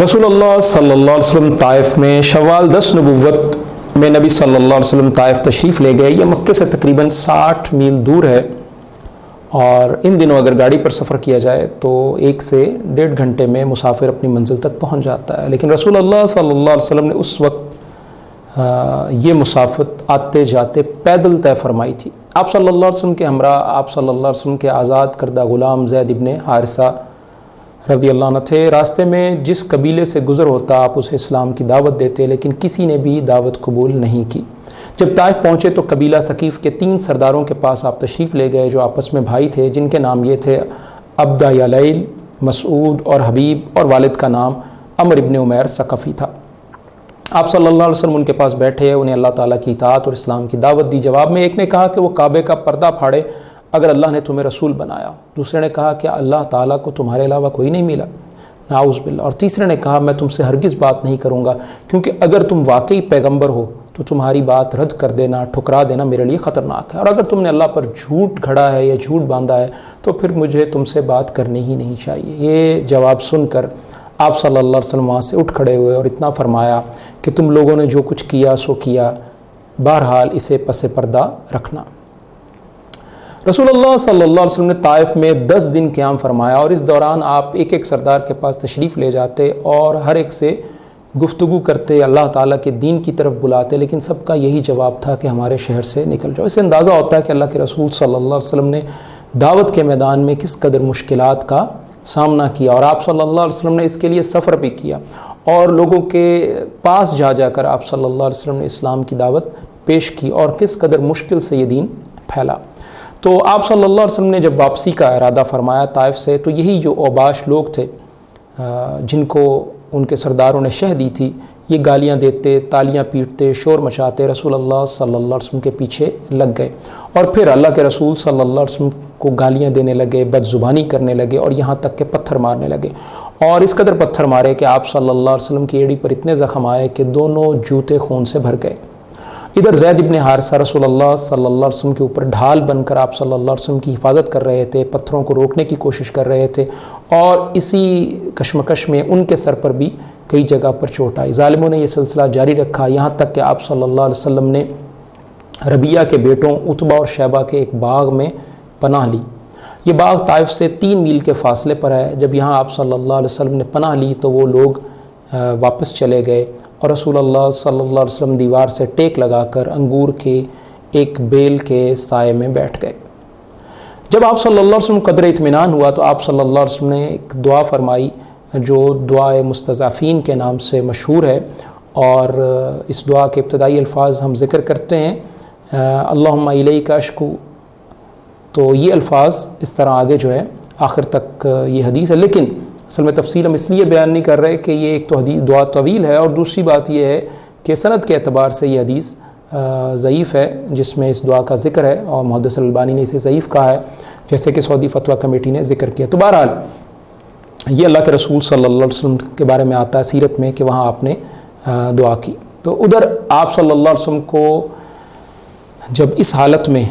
رسول اللہ صلی اللہ علیہ وسلم طائف میں شوال 10 نبوت میں نبی صلی اللہ علیہ وسلم طائف تشریف لے گئے۔ یہ مکہ سے تقریباً 60 میل دور ہے، اور ان دنوں اگر گاڑی پر سفر کیا جائے تو 1 سے 1.5 گھنٹے میں مسافر اپنی منزل تک پہنچ جاتا ہے، لیکن رسول اللہ صلی اللہ علیہ وسلم نے اس وقت یہ مسافت آتے جاتے پیدل طے فرمائی تھی۔ آپ صلی اللہ علیہ وسلم کے ہمراہ آپ صلی اللہ علیہ وسلم کے آزاد کردہ غلام زید ابن حارثہ رضی اللہ عنہ تھے۔ راستے میں جس قبیلے سے گزر ہوتا آپ اسے اسلام کی دعوت دیتے، لیکن کسی نے بھی دعوت قبول نہیں کی۔ جب طائف پہنچے تو قبیلہ ثقیف کے 3 سرداروں کے پاس آپ تشریف لے گئے، جو آپس میں بھائی تھے، جن کے نام یہ تھے عبدہ یا لیل، مسعود اور حبیب، اور والد کا نام عمر ابن عمیر ثقفی تھا۔ آپ صلی اللہ علیہ وسلم ان کے پاس بیٹھے، انہیں اللہ تعالیٰ کی اطاعت اور اسلام کی دعوت دی۔ جواب میں ایک نے کہا کہ وہ کعبے کا پردہ پھاڑے اگر اللہ نے تمہیں رسول بنایا۔ دوسرے نے کہا کہ اللہ تعالیٰ کو تمہارے علاوہ کوئی نہیں ملا، نعوذ باللہ۔ اور تیسرے نے کہا میں تم سے ہرگز بات نہیں کروں گا، کیونکہ اگر تم واقعی پیغمبر ہو تو تمہاری بات رد کر دینا، ٹھکرا دینا میرے لیے خطرناک ہے، اور اگر تم نے اللہ پر جھوٹ گھڑا ہے یا جھوٹ باندھا ہے تو پھر مجھے تم سے بات کرنی ہی نہیں چاہیے۔ یہ جواب سن کر آپ صلی اللہ علیہ وسلم وہاں سے اٹھ کھڑے ہوئے اور اتنا فرمایا کہ تم لوگوں نے جو کچھ کیا سو کیا، بہرحال اسے پس پردہ رکھنا۔ رسول اللہ صلی اللہ علیہ وسلم نے طائف میں 10 دن قیام فرمایا، اور اس دوران آپ ایک ایک سردار کے پاس تشریف لے جاتے اور ہر ایک سے گفتگو کرتے، اللہ تعالیٰ کے دین کی طرف بلاتے، لیکن سب کا یہی جواب تھا کہ ہمارے شہر سے نکل جاؤ۔ اس سے اندازہ ہوتا ہے کہ اللہ کے رسول صلی اللہ علیہ وسلم نے دعوت کے میدان میں کس قدر مشکلات کا سامنا کیا، اور آپ صلی اللہ علیہ وسلم نے اس کے لیے سفر بھی کیا، اور لوگوں کے پاس جا جا کر آپ صلی اللہ علیہ وسلم نے اسلام کی دعوت پیش کی، اور کس قدر مشکل سے یہ دین پھیلا۔ تو آپ صلی اللہ علیہ وسلم نے جب واپسی کا ارادہ فرمایا طائف سے، تو یہی جو اوباش لوگ تھے جن کو ان کے سرداروں نے شہ دی تھی، یہ گالیاں دیتے، تالیاں پیٹتے، شور مچاتے رسول اللہ صلی اللہ علیہ وسلم کے پیچھے لگ گئے، اور پھر اللہ کے رسول صلی اللہ علیہ وسلم کو گالیاں دینے لگے، بد زبانی کرنے لگے، اور یہاں تک کہ پتھر مارنے لگے، اور اس قدر پتھر مارے کہ آپ صلی اللہ علیہ وسلم کی ایڑی پر اتنے زخم آئے کہ دونوں جوتے خون سے بھر گئے۔ ادھر زید ابن حارثہ رسول اللہ صلی اللہ علیہ وسلم کے اوپر ڈھال بن کر آپ صلی اللہ علیہ وسلم کی حفاظت کر رہے تھے، پتھروں کو روکنے کی کوشش کر رہے تھے، اور اسی کشمکش میں ان کے سر پر بھی کئی جگہ پر چوٹ آئی۔ ظالموں نے یہ سلسلہ جاری رکھا، یہاں تک کہ آپ صلی اللہ علیہ وسلم نے ربیہ کے بیٹوں عتبہ اور شیبہ کے ایک باغ میں پناہ لی۔ یہ باغ طائف سے 3 میل کے فاصلے پر ہے۔ جب یہاں آپ صلی اللہ علیہ وسلم نے پناہ لی تو وہ لوگ واپس چلے گئے، اور رسول اللہ صلی اللہ علیہ وسلم دیوار سے ٹیک لگا کر انگور کے ایک بیل کے سائے میں بیٹھ گئے۔ جب آپ صلی اللہ علیہ وسلم قدر اطمینان ہوا تو آپ صلی اللہ علیہ وسلم نے ایک دعا فرمائی جو دعائے مستضعفین کے نام سے مشہور ہے، اور اس دعا کے ابتدائی الفاظ ہم ذکر کرتے ہیں، اللہم الیک اشکو۔ تو یہ الفاظ اس طرح آگے جو ہے آخر تک یہ حدیث ہے، لیکن اصل میں تفصیل ہم اس لیے بیان نہیں کر رہے کہ یہ ایک تو حدیث دعا طویل ہے، اور دوسری بات یہ ہے کہ سند کے اعتبار سے یہ حدیث ضعیف ہے جس میں اس دعا کا ذکر ہے، اور محدث البانی نے اسے ضعیف کہا ہے، جیسے کہ سعودی فتویٰ کمیٹی نے ذکر کیا۔ تو بہرحال یہ اللہ کے رسول صلی اللہ علیہ وسلم کے بارے میں آتا ہے سیرت میں کہ وہاں آپ نے دعا کی۔ تو ادھر آپ صلی اللہ علیہ وسلم کو جب اس حالت میں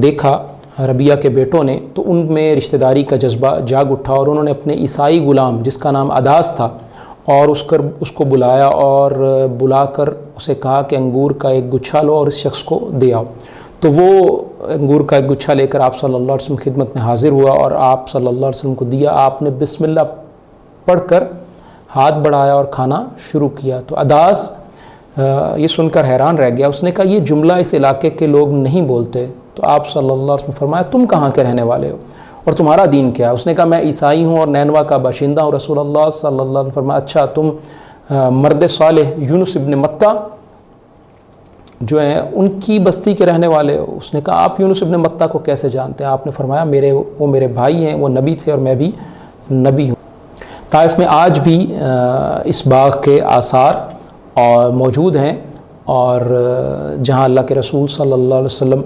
دیکھا ربیہ کے بیٹوں نے، تو ان میں رشتہ داری کا جذبہ جاگ اٹھا، اور انہوں نے اپنے عیسائی غلام جس کا نام اداس تھا، اور اس کو بلایا، اور بلا کر اسے کہا کہ انگور کا ایک گچھا لو اور اس شخص کو دے آؤ۔ تو وہ انگور کا ایک گچھا لے کر آپ صلی اللہ علیہ وسلم کی خدمت میں حاضر ہوا، اور آپ صلی اللہ علیہ وسلم کو دیا۔ آپ نے بسم اللہ پڑھ کر ہاتھ بڑھایا اور کھانا شروع کیا۔ تو اداس یہ سن کر حیران رہ گیا، اس نے کہا یہ جملہ اس علاقے کے لوگ نہیں بولتے۔ تو آپ صلی اللہ علیہ وسلم فرمایا تم کہاں کے رہنے والے ہو اور تمہارا دین کیا ہے؟ اس نے کہا میں عیسائی ہوں اور نینوا کا باشندہ ہوں۔ رسول اللہ صلی اللہ علیہ وسلم فرمایا اچھا تم مرد صالح یونس ابن متہ جو ہیں ان کی بستی کے رہنے والے ہو؟ اس نے کہا آپ یونس ابن متہ کو کیسے جانتے ہیں؟ آپ نے فرمایا وہ میرے بھائی ہیں، وہ نبی تھے اور میں بھی نبی ہوں۔ طائف میں آج بھی اس باغ کے آثار موجود ہیں، اور جہاں اللہ کے رسول صلی اللہ علیہ وسلم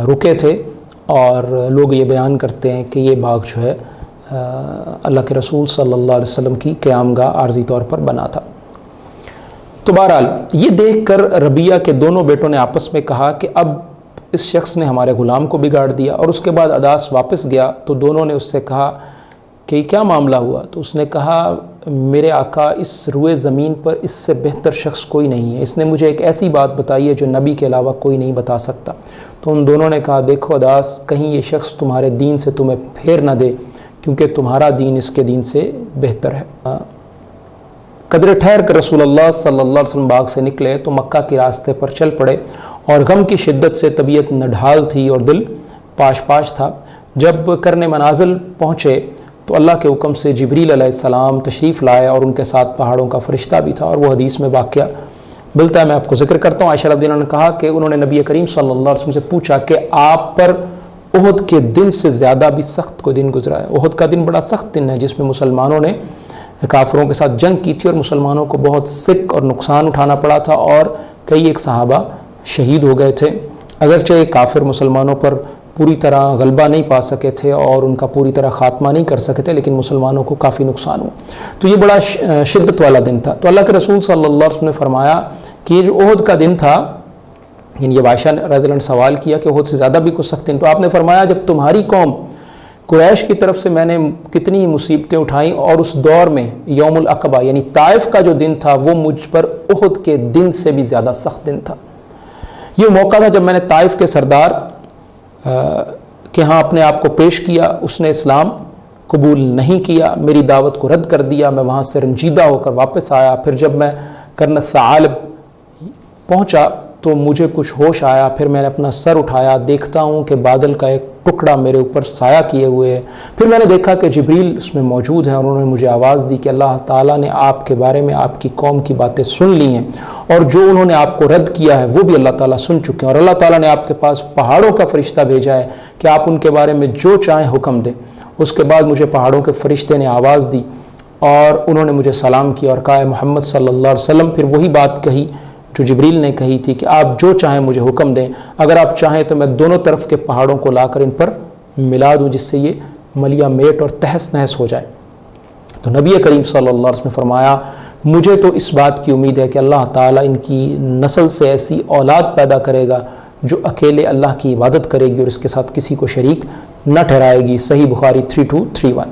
رکے تھے، اور لوگ یہ بیان کرتے ہیں کہ یہ باغ جو ہے اللہ کے رسول صلی اللہ علیہ وسلم کی قیام گاہ عارضی طور پر بنا تھا۔ تو بہرحال یہ دیکھ کر ربیہ کے دونوں بیٹوں نے آپس میں کہا کہ اب اس شخص نے ہمارے غلام کو بگاڑ دیا، اور اس کے بعد اداس واپس گیا تو دونوں نے اس سے کہا کہ کیا معاملہ ہوا؟ تو اس نے کہا میرے آقا اس روئے زمین پر اس سے بہتر شخص کوئی نہیں ہے، اس نے مجھے ایک ایسی بات بتائی ہے جو نبی کے علاوہ کوئی نہیں بتا سکتا۔ تو ان دونوں نے کہا دیکھو عداس، کہیں یہ شخص تمہارے دین سے تمہیں پھیر نہ دے، کیونکہ تمہارا دین اس کے دین سے بہتر ہے۔ قدر ٹھہر کر رسول اللہ صلی اللہ علیہ وسلم باغ سے نکلے تو مکہ کے راستے پر چل پڑے، اور غم کی شدت سے طبیعت نڈھال تھی اور دل پاش پاش تھا۔ جب کرن منازل پہنچے تو اللہ کے حکم سے جبریل علیہ السلام تشریف لائے، اور ان کے ساتھ پہاڑوں کا فرشتہ بھی تھا، اور وہ حدیث میں واقعہ ملتا ہے، میں آپ کو ذکر کرتا ہوں۔ عائشہ رضی اللہ عنہا نے کہا کہ انہوں نے نبی کریم صلی اللہ علیہ وسلم سے پوچھا کہ آپ پر احد کے دن سے زیادہ بھی سخت کوئی دن گزرا ہے؟ احد کا دن بڑا سخت دن ہے، جس میں مسلمانوں نے کافروں کے ساتھ جنگ کی تھی، اور مسلمانوں کو بہت سکھ اور نقصان اٹھانا پڑا تھا، اور کئی ایک صحابہ شہید ہو گئے تھے۔ اگرچہ کافر مسلمانوں پر پوری طرح غلبہ نہیں پا سکے تھے اور ان کا پوری طرح خاتمہ نہیں کر سکے تھے، لیکن مسلمانوں کو کافی نقصان ہوا۔ تو یہ بڑا شدت والا دن تھا۔ تو اللہ کے رسول صلی اللہ علیہ وسلم نے فرمایا کہ یہ جو احد کا دن تھا، یعنی یہ عائشہ رضی اللہ عنہ نے سوال کیا کہ احد سے زیادہ بھی کچھ سخت دن، تو آپ نے فرمایا جب تمہاری قوم قریش کی طرف سے میں نے کتنی مصیبتیں اٹھائیں، اور اس دور میں یوم العقبہ یعنی طائف کا جو دن تھا وہ مجھ پر احد کے دن سے بھی زیادہ سخت دن تھا۔ یہ موقع تھا جب میں نے طائف کے سردار کہ ہاں اپنے آپ کو پیش کیا، اس نے اسلام قبول نہیں کیا، میری دعوت کو رد کر دیا، میں وہاں سے رنجیدہ ہو کر واپس آیا۔ پھر جب میں کرن ثعالب پہنچا تو مجھے کچھ ہوش آیا، پھر میں نے اپنا سر اٹھایا، دیکھتا ہوں کہ بادل کا ایک ٹکڑا میرے اوپر سایہ کیے ہوئے ہے۔ پھر میں نے دیکھا کہ جبریل اس میں موجود ہیں، اور انہوں نے مجھے آواز دی کہ اللہ تعالیٰ نے آپ کے بارے میں آپ کی قوم کی باتیں سن لی ہیں، اور جو انہوں نے آپ کو رد کیا ہے وہ بھی اللہ تعالیٰ سن چکے ہیں، اور اللہ تعالیٰ نے آپ کے پاس پہاڑوں کا فرشتہ بھیجا ہے کہ آپ ان کے بارے میں جو چاہیں حکم دیں۔ اس کے بعد مجھے پہاڑوں کے فرشتے نے آواز دی، اور انہوں نے مجھے سلام کیا اور کہا اے محمد صلی اللہ علیہ وسلم، پھر وہی بات کہی جو جبریل نے کہی تھی کہ آپ جو چاہیں مجھے حکم دیں، اگر آپ چاہیں تو میں دونوں طرف کے پہاڑوں کو لا کر ان پر ملا دوں، جس سے یہ ملیا میٹ اور تہس نہس ہو جائے۔ تو نبی کریم صلی اللہ علیہ وسلم نے فرمایا مجھے تو اس بات کی امید ہے کہ اللہ تعالیٰ ان کی نسل سے ایسی اولاد پیدا کرے گا جو اکیلے اللہ کی عبادت کرے گی اور اس کے ساتھ کسی کو شریک نہ ٹھہرائے گی۔ صحیح بخاری 3231۔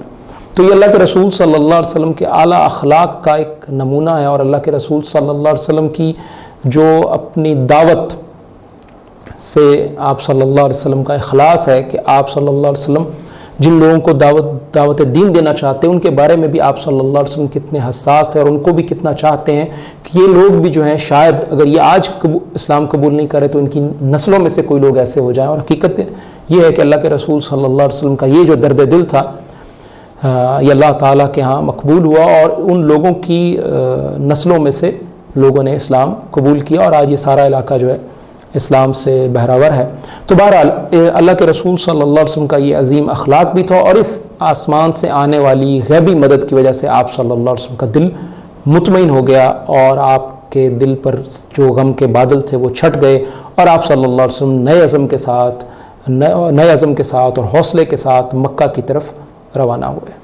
تو یہ اللہ کے رسول صلی اللہ علیہ وسلم کے اعلیٰ اخلاق کا ایک نمونہ ہے، اور اللہ کے رسول صلی اللہ علیہ وسلم کی جو اپنی دعوت سے آپ صلی اللہ علیہ وسلم کا اخلاص ہے کہ آپ صلی اللہ علیہ وسلم جن لوگوں کو دعوت دین دینا چاہتے ہیں ان کے بارے میں بھی آپ صلی اللہ علیہ وسلم کتنے حساس ہیں، اور ان کو بھی کتنا چاہتے ہیں کہ یہ لوگ بھی جو ہیں شاید اگر یہ آج اسلام قبول نہیں کرے تو ان کی نسلوں میں سے کوئی لوگ ایسے ہو جائیں۔ اور حقیقت یہ ہے کہ اللہ کے رسول صلی اللہ علیہ وسلم کا یہ جو درد دل تھا یہ اللہ تعالیٰ کے ہاں مقبول ہوا، اور ان لوگوں کی نسلوں میں سے لوگوں نے اسلام قبول کیا، اور آج یہ سارا علاقہ جو ہے اسلام سے بہراور ہے۔ تو بہرحال اللہ کے رسول صلی اللہ علیہ وسلم کا یہ عظیم اخلاق بھی تھا، اور اس آسمان سے آنے والی غیبی مدد کی وجہ سے آپ صلی اللہ علیہ وسلم کا دل مطمئن ہو گیا، اور آپ کے دل پر جو غم کے بادل تھے وہ چھٹ گئے، اور آپ صلی اللہ علیہ وسلم نئے عزم کے ساتھ اور حوصلے کے ساتھ مکہ کی طرف روانہ ہوئے۔